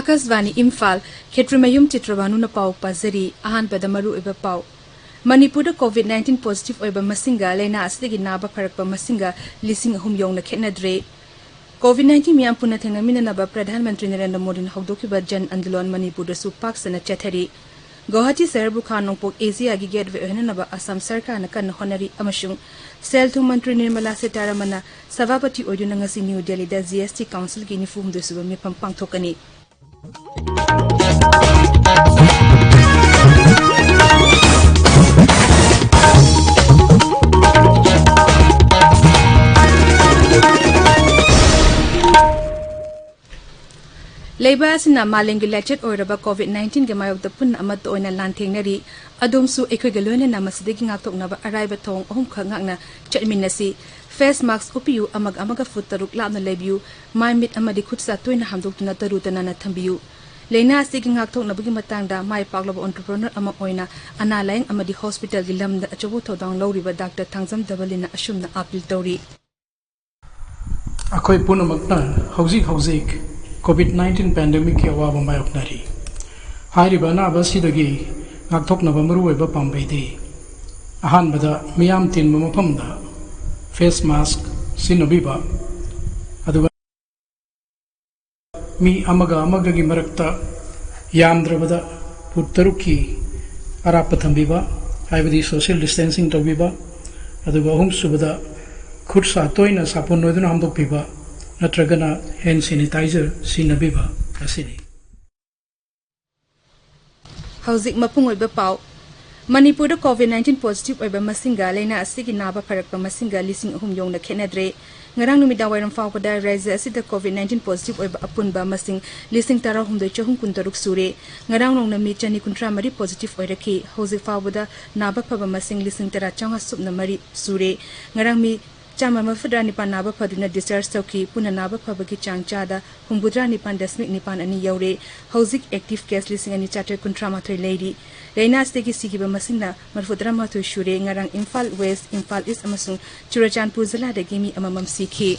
Akasvani Imphal Chitrabhanu Chitrabhanu na pau pazari ahan pedamaru eba pau Manipur COVID-19 positive oiba masinga lena asdagi naba parakpa masinga lising ahum yong na khenadre COVID-19 miyam puna thengamina naba Pradhan Mantri Narendra Modi na hawdokiba jan andolon Manipur da su pak sana chathari Guwahati Sarabu Khanongpok Asia gi gateway ohena naba Assam Sarkar na kan honari amashung Selthum Mantri Nirmala Sitaramana Savapati oiduna ngasi New Delhi da GST Council gi nifum de suba mipam pangthokani Labor asina malengi lecture oiraba COVID-19 ge mayok da pun amat oina lanthengnari adomsu ekhoigaloine namasidegi ngakthoknaba araiba thong ahum khangakna chatminasi face mask upiu amaga foot taruk labna lebiu mai mit amadi khutsa toina hamdoktuna tarutana na thambiu leina asigi ngakthoknaba gi matangda mai paklaba entrepreneur ama oina analaying amadi hospital gi lamda achobu thodang lawriba Dr. Thangjam Dabalina asumna appeal tawri akhoi punamakna hauzik COVID-19 pandemic ke awaba mayoknari hairiba na basidagi ngakthoknaba maruoiba pambaidi ahanbada miyam tin mamapamda face mask sinobiba aduga mi amaga gi marakta yamdrabada puttaruki arapathambeba haibadi social distancing tawbiba aduga hum subada khutsa toina sapon noiduna hamdokpiba natragana hand sanitizer sinabiba asini Hauzik mapung oiba pau Manipur COVID-19 positive oiba masinga leina asigi naba parakpa masinga lising ahum yong na khenadre ngarang numidang wairam fawpada raise asida COVID-19 positive oiba apunba masing lising tara humdoi chahum kuntaruk sure ngarang nong na mi chani kuntra mari positive oiraki hauzik fawpada naba phaba masing lising tara changa supna mari sure ngarang mi Chama mafudra nipan naba phaduna discharge tawki puna naba phabagi changchada humbudra nipan dasmik nipan ani yaure hauzik active case lising ani charter kuntra mathoi lady reina stegi sigiba masingna marfudra mathoi shure ngarang Imphal West Imphal East amasung Churachandpur zila da gimi amamam sikhi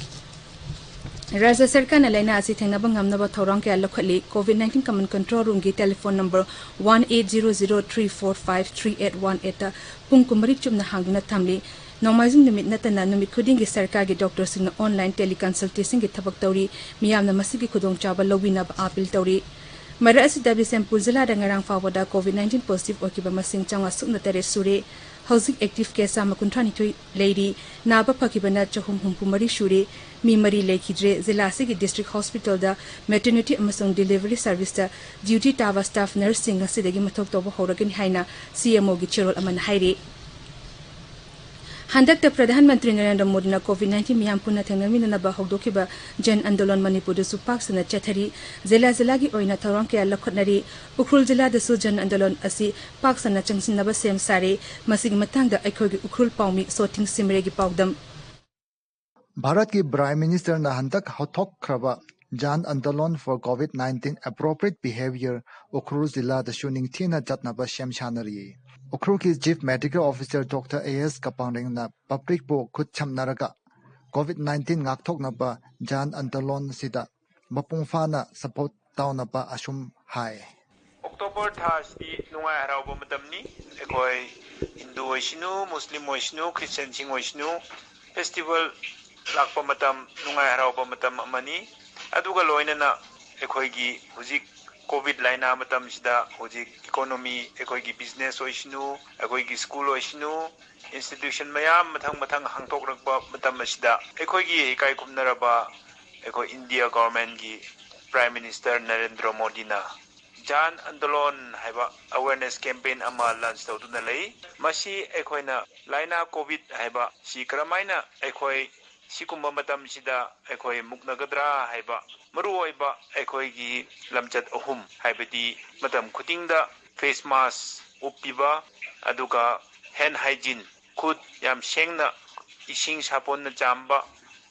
Raja Sarkar na laina asi thengnaba ngamnaba thorang kya lokhali COVID-19 common control room gi telephone number 1800345318 pung kumari chumna hangna thamli Normalizing the Mitnatana Numikuding is Sarkagi doctors in online teleconsultation get tabak tauri, Miam Masiki Kudong Chaba Lowinab Apil Tauri. Marasi WSM Puzilla Dangarang Fawada COVID-19 positive Okiba Masing Changa Suna Tere Sure, Housing Active Care Sama Kuntani Lady, Naba Pakibana Chahum Humpumari Shure, Mimari Lakidre, Zelasigi District Hospital, the Maternity Amazon Delivery Service, Duty Tava Staff Nursing, Sidagi Matok Toba Horagan Haina, CMO Gichurol Aman Hairi. Handak the Pradhan Mantri Narendra Modi na COVID-19 miyam puna thengamina na ba hawdokiba jan andolon Manipur da su pak sana chathari zela zelagi oina thorang kya lakhotnari ukrul zela da su jan andolon asi pak sana changsin naba sem sare masig matang da aikhogi ukrul paumi sorting simregi pawdam Bharat ki Prime Minister na handak hothok khraba jan andolon for COVID-19 appropriate behavior ukrul zela da shuning thina jatnaba shem chanari Ukrul ki Chief Medical Officer Dr. A.S. Kapangring na public po khut chamnaraga COVID-19 ngakthok na ba jan andolon sida mapungfa na support taw na ba asum hai October Thursday nungai harauba matamni ekoi Hindu oisinu Muslim oisinu Christian sing oisinu festival lakpa matam nungai harauba matam amani aduga loina na ekoi gi hujik COVID laina matam sida hojik economy ekoi gi business oisinu ekoi gi school oisinu institution mayam mathang hangtok rakba matam sida ekoi gi kai kumnaraba ekoi India government gi Prime Minister Narendra Modi na Jan Andolon haiba awareness campaign ama launch tawduna lei masi ekoina laina COVID haiba si kramaina ekoi sikumba matam sida ekoi muknagadra haiba maruoiba ekoi gi lamchat ahum haibadi matam khutingda face mask upiba aduga hand hygiene khud yam sengna ising sapon na chamba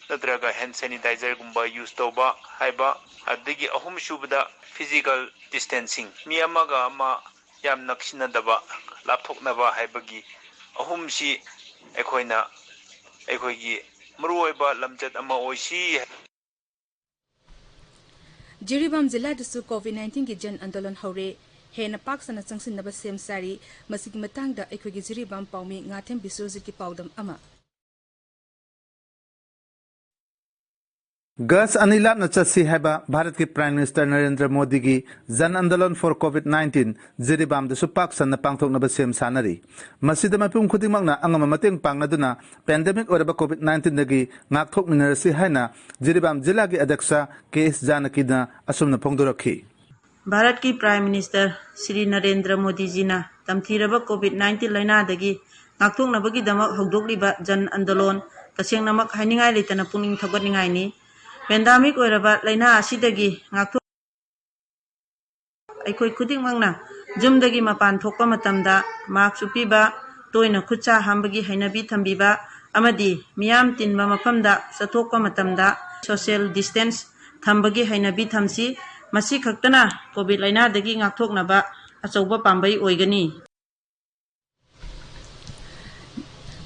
nadraga hand sanitizer gumba use toba haiba adigi ahum shubada physical distancing mi amaga ama yam nakshina daba lapthoknaba haibagi ahum si ekoina ekoigi maruoiba lamchat ama oisi Jiribam Zilla Dusu COVID-19 ki Jan Andolan Hore Hena Paksana Changsin Naba Sem Sari Masig Matangda Equigi Jiribam Paumi Ngatem Bisuzi ki Paudam Ama Gas Anila Nachasi Heba, Bharat ki Prime Minister Narendra Modi ki Jan Andolan for COVID-19 Jiribam the Supaks and the Pangtok Nabasem Sanari. Masidama Pum Kutimagna Angamating Pangaduna, pandemic or COVID-19 Nagi, Naktok Minerasi Hena, Jiribam Zilagi Adaksa, Case Janakida, Asumna Pongdoroki. Bharat की prime minister Shri Narendra Modi ji ना तमथीरब कोविड-19 लाइना दगी नाक्थोंगनबगी दमक हौदोकलिबा जन आंदोलन तसेंगनमक हाइनिंगाय लेतना पुनिंग थगनिंगायनी pandemic ओइरबा लाइना आसिदगी नाक्थो अखोय खुदिंगमंगना जुमदगी मपान थोकपा मतमदा mask उपीबा तोयना खुचा हामबगी हाइनबी थंबीबा अमदी मियाम तिनबा मफमदा सथोकपा मतमदा social distance थंबगी हाइनबी थमसी मसी खक्तना Covid लाइना दगी ngaktoknaba achouba pambai oigani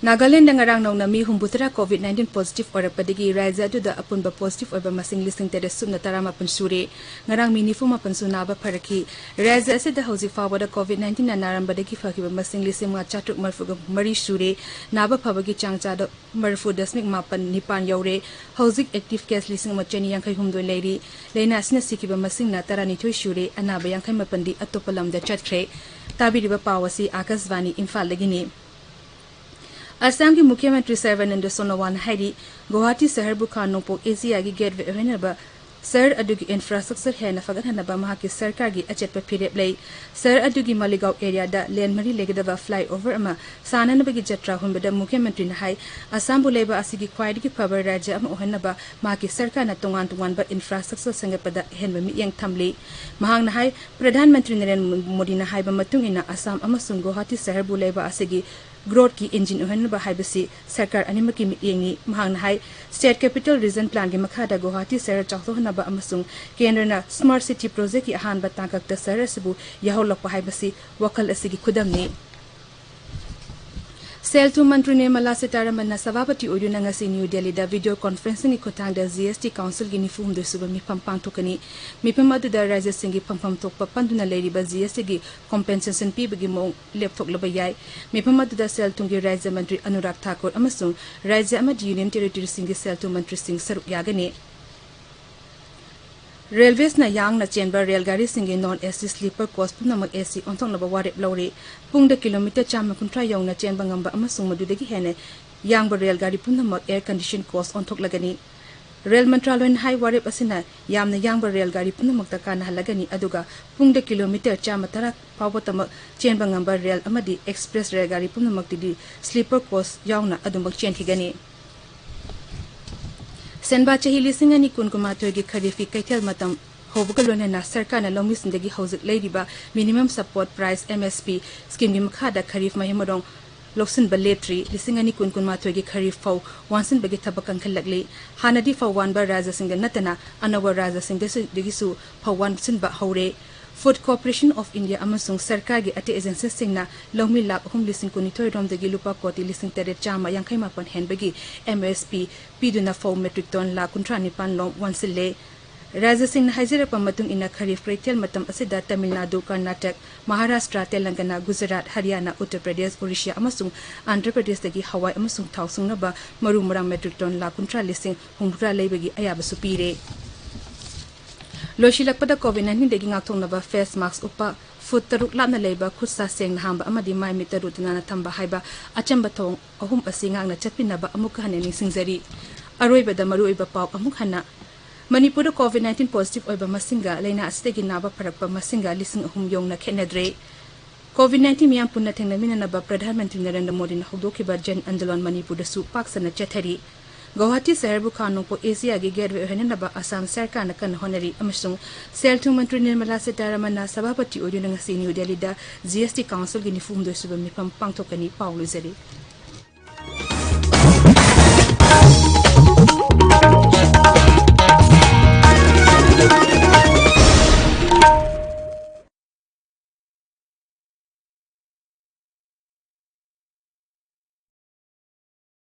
Nagaland ngarang nong nami humbutra COVID-19 positive orapadigi raja du da apunba positive oba masing lising tere sumna tarama pansure ngarang minifuma pansunaba paraki raja se da hoji fawa da COVID-19 na naramba dagi fakiba masing lising ma chatuk marfuga mari sure naba phabagi changcha da marfu dasmik mapan nipan yaure hoji active case lising ma cheni yankai humdo leiri leina asna sikiba masing na tarani thoi sure anaba yankai mapandi atopalam da chatkre tabiriba pawasi akasvani Imphal lagini Assam की मुख्यमंत्री सर्वानंद सोनोवाल हाइरी गुवाहाटी शहर बुखानोपो Asia की gateway होनेबा शहर अदुगी infrastructure है नफगन हनबा महा की सरकार की अचेत फिरेप लई शहर अदुगी मालिगांव एरिया दा लेन मरी लेगदबा फ्लाईओवर अमा साननबगी जत्रा हुनबदा मुख्यमंत्री न हाई असम बुलेबा असिगी ख्वाइदगी फबर राज्य अमा ओहनबा महा की सरकार न तोंगान तोंगान बा इंफ्रास्ट्रक्चर संगपदा हेनबा मियंग थमली महांग न हाई प्रधानमंत्री नरेंद्र मोदी न हाई बमतुंगिना असम अमसुंग गुवाहाटी शहर बुलेबा असिगी ग्रोथ की इंजिन ओहनबा हाइबसी सरकार अनिमकी मियंगी महांग हाई स्टेट कैपिटल रीजन प्लान की मखादा गुवाहाटी शहर चाथोहनबा अमसुंग केंद्रना स्मार्ट सिटी प्रोजेक्ट की अहानबा तांककता शहर सबु याहोलकपा हाइबसी वखल असिगी खुदमनी सेल्टू मंत्री निर्मला सीतारमण सभापति ओइदुना ngasi न्यू दिल्ली दा वीडियो कॉन्फ्रेंसिंग खोतांग दा जीएसटी काउंसिल गी निफुम दे सुबा मिफम पांगथोकनी मिफम अदु दा राज्य सिंगी फंफम थोकपा पंदुना लेरिबा जीएसटी गी कॉम्पेंसेशन पीबगी मो लेपथोकलबा याय मिफम अदु दा सेल्टू गी राज्य मंत्री अनुराग ठाकुर अमसुंग राज्य अमद यूनियन टेरिटरी सिंगी सेल्टू मंत्री सिंग सरुक यागने रेलवेस न यांग न चेंबर रेलगाड़ी सिंगे नॉन एसी स्लीपर कोच पुनमक एसी ओंथोंगनबा वारेप लौरे पुंग किलोमीटर 150 यौना चेंबा ngamba amasung madudagi hene yang रेलगाड़ी पुनमक एयर कंडीशन कोच ओंथोकलगनी रेल मंत्रालय हाई वारेप असना यामना yang रेलगाड़ी पुनमक तकाना हलगनी अदुगा पुंग किलोमीटर 130 फावतमक चेंबा ngamba रेल अमदी एक्सप्रेस रेलगाड़ी पुनमक दिदी स्लीपर कोच यावना अदुमक चेंथिगनी सेनबा चाही लिसिंग अनि कुनकुमाथोगी खरीफी कैथल मतम होबगलोना सरकारना लौमिसिंदगी हौजिक लेरिबा minimum support price MSP scheme गी मखादा खरीफ महिमरोंग लोक्सिन बलेट्री लिसिंग अनि कुनकुमाथोगी खरीफ फौ वानसिन बगे थबक कंखलगले हानदी फौ वानबा राजा सिंग नतना अनव राजा सिंग दगिसु फौ वानसिन बा हौरे फूड कॉर्पोरेशन ऑफ इंडिया अमसुंग सरकार की अटे एजेंसी सिंगना लौमी लाख हुम लिसिंग कुनिथोय रोमदगी लुपा कोटी लिसिंग तेरे चामा यांखै मापन हेनबगी एमएसपी पीदुना फौ मेट्रिक टन लाख 19 लोम वनसिले राज्य सिंह हाइजरप मतुंग इना खरीफ क्रेटेल मतम असिदा तमिलनाडु कर्नाटक महाराष्ट्र तेलंगाना गुजरात हरियाणा उत्तर प्रदेश ओडिशा अमसुंग आंध्र प्रदेश दगी हवाई अमसुंग थाउसुंगनबा मरुमरा मेट्रिक टन लाख 19 लिसिंग हुमरा लेबगी अयाबसु पीरे लोशिलकपदा कोविड-19 दगी ngaktongnaba फेस मास्क उपा फुट तरुक लाना लेबा खुसा सेंग हांबा अमदी माइ मिटर रुदना थंबा हाइबा अचंबा थोंग अहुम असि ngang चपिनबा अमुक हने निसिंगजरी अरोइबदा मरुइबा पाव अमुक हना मणिपुर कोविड-19 पॉजिटिव ओइबा मसिंगा लेना अस्तेगी नाबा फरकपा मसिंगा लिसिंग अहुम योंगना खेनेद्रे कोविड-19 मियाम पुन्ना थेंगनमिनबा प्रधानमंत्री नरेंद्र मोदी न हौदोकिबा जन आंदोलन मणिपुर सु पाक्सना चथरी गुवाहाटी शहर बुखानोपो एशिया की गेटवे होनेनबा असम सरकार न कन होनरी अमसुंग सेल्टू मंत्री निर्मला सीतारमण सभापति ओइदुना ngasi न्यू दिल्ली दा जीएसटी काउंसिल की निफुम दो सुबह मिफम पांगथोकनी पाउलुजरी